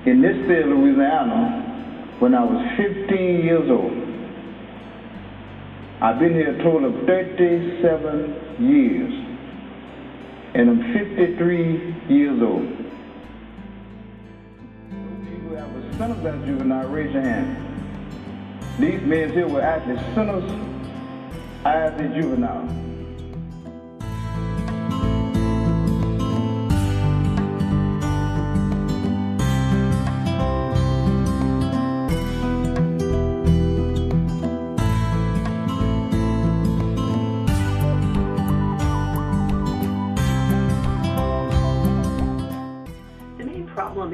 in this state of Louisiana when I was 15 years old. I've been here a total of 37 years, and I'm 53 years old. Those people who have a sinners as juvenile, raise your hand. These men here were actually sinners as a juvenile.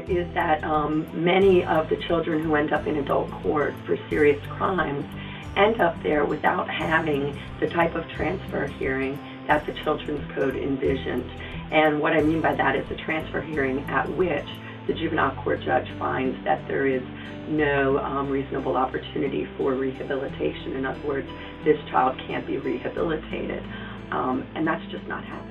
Is that many of the children who end up in adult court for serious crimes end up there without having the type of transfer hearing that the Children's Code envisioned. And what I mean by that is a transfer hearing at which the juvenile court judge finds that there is no reasonable opportunity for rehabilitation. In other words, this child can't be rehabilitated. And that's just not happening.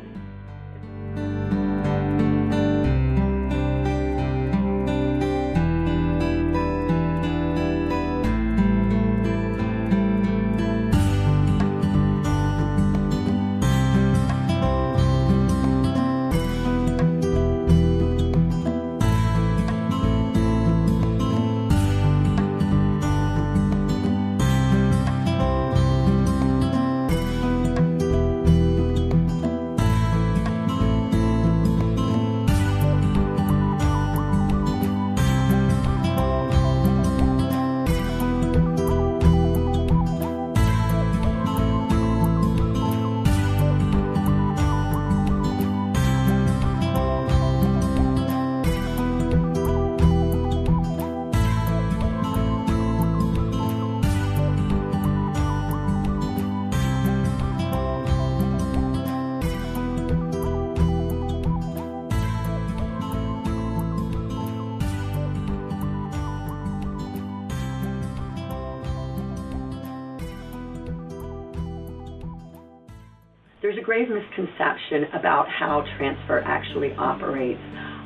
There's a grave misconception about how transfer actually operates.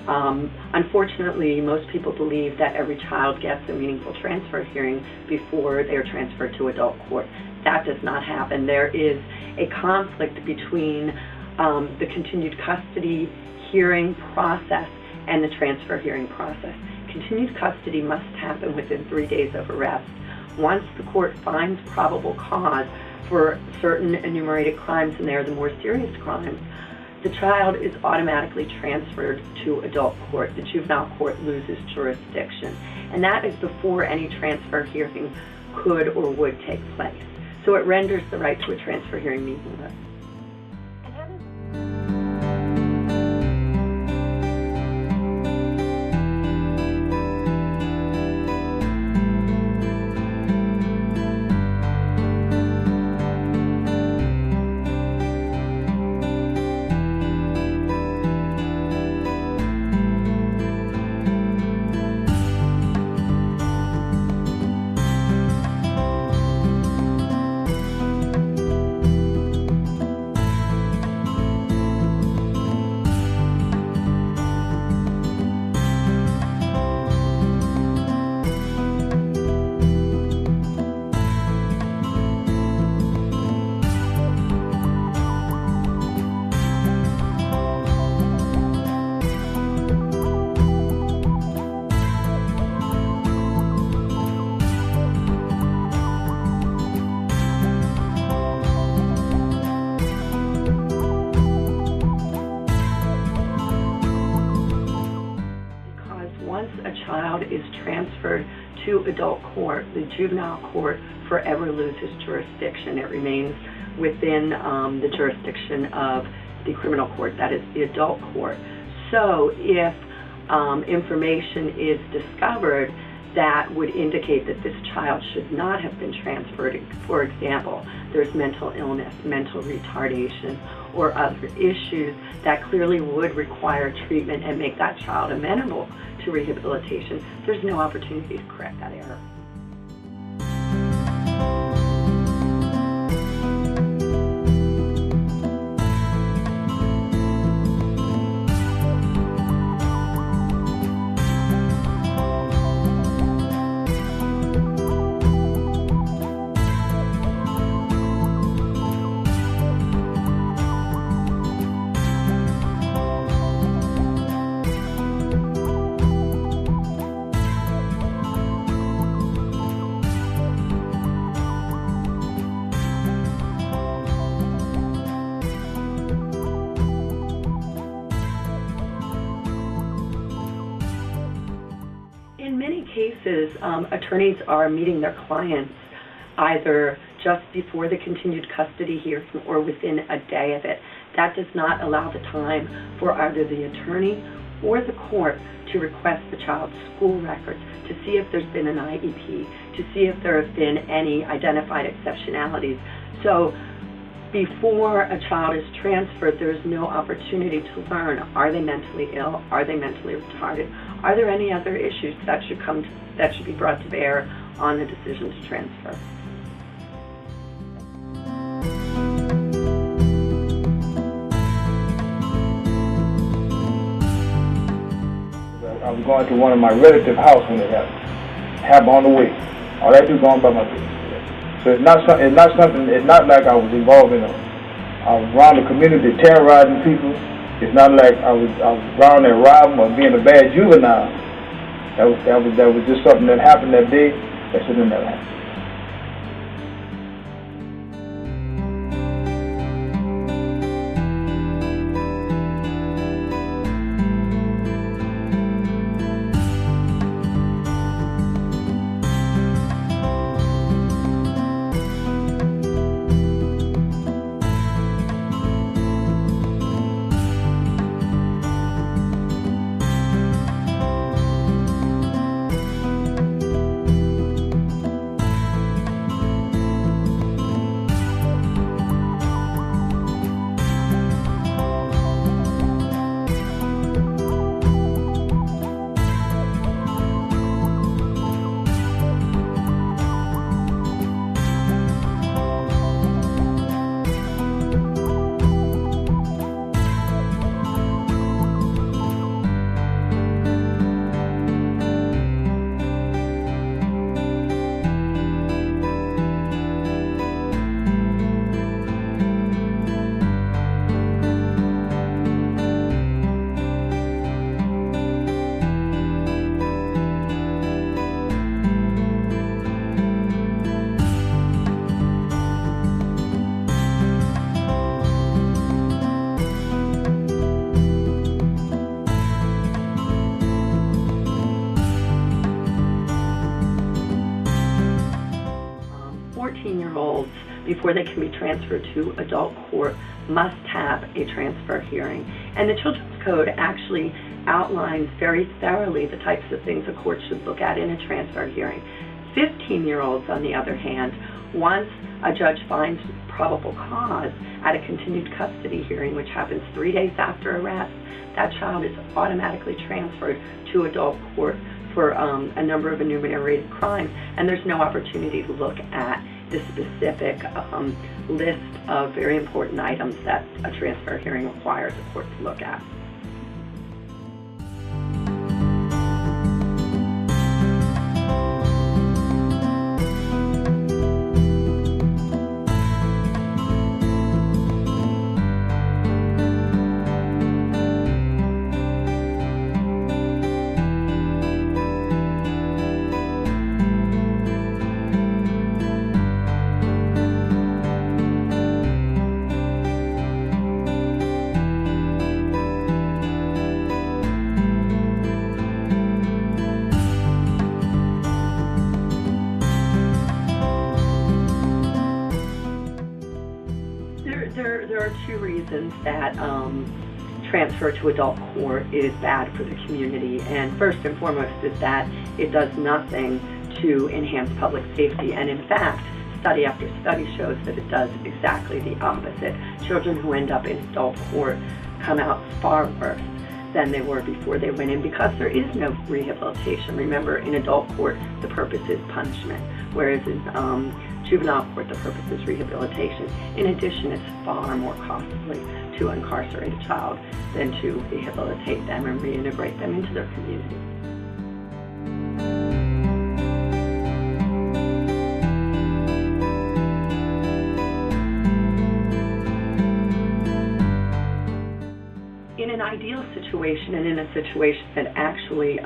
Unfortunately, most people believe that every child gets a meaningful transfer hearing before they're transferred to adult court. That does not happen. There is a conflict between the continued custody hearing process and the transfer hearing process. Continued custody must happen within 3 days of arrest. Once the court finds probable cause for certain enumerated crimes, and they're the more serious crimes, the child is automatically transferred to adult court. The juvenile court loses jurisdiction. And that is before any transfer hearing could or would take place. So it renders the right to a transfer hearing meaningless. Is transferred to adult court, the juvenile court forever loses jurisdiction. It remains within the jurisdiction of the criminal court, that is the adult court. So if information is discovered that would indicate that this child should not have been transferred, for example, there's mental illness, mental retardation, or other issues that clearly would require treatment and make that child amenable to rehabilitation, there's no opportunity to correct that error. in many cases, attorneys are meeting their clients either just before the continued custody hearing or within a day of it. That does not allow the time for either the attorney or the court to request the child's school records, to see if there's been an IEP, to see if there have been any identified exceptionalities. So before a child is transferred, there's no opportunity to learn, are they mentally ill, are they mentally retarded, are there any other issues that should be brought to bear on the decision to transfer. I was going to one of my relatives' house when it happened on the way. All I do is go on by my business. So it's not like I was involved in I was around the community terrorizing people. It's not like I was around there robbing or being a bad juvenile. That was just something that happened that day that should have never happened. Before they can be transferred to adult court, must have a transfer hearing. And the Children's Code actually outlines very thoroughly the types of things a court should look at in a transfer hearing. 15-year-olds, on the other hand, once a judge finds probable cause at a continued custody hearing, which happens 3 days after arrest, that child is automatically transferred to adult court for a number of enumerated crimes, and there's no opportunity to look at the specific list of very important items that a transfer hearing requires a court to look at. There are two reasons that transfer to adult court is bad for the community. And first and foremost is that it does nothing to enhance public safety. And in fact, study after study shows that it does exactly the opposite. Children who end up in adult court come out far worse than they were before they went in, because there is no rehabilitation. Remember, in adult court, the purpose is punishment, whereas in juvenile court, the purpose is rehabilitation. In addition, it's far more costly to incarcerate a child than to rehabilitate them and reintegrate them into their community. In an ideal situation, and in a situation that actually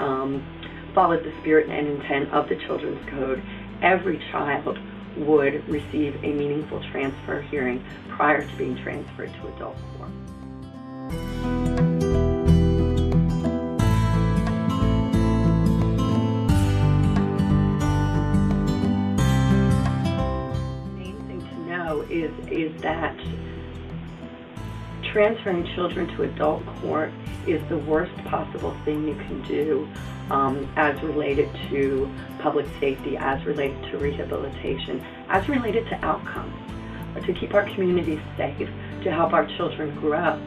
followed the spirit and intent of the Children's Code, every child would receive a meaningful transfer hearing prior to being transferred to adult court. that transferring children to adult court is the worst possible thing you can do as related to public safety, as related to rehabilitation, as related to outcomes. To keep our communities safe, to help our children grow,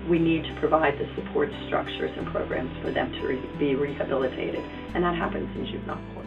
we need to provide the support structures and programs for them to be rehabilitated, and that happens in juvenile court.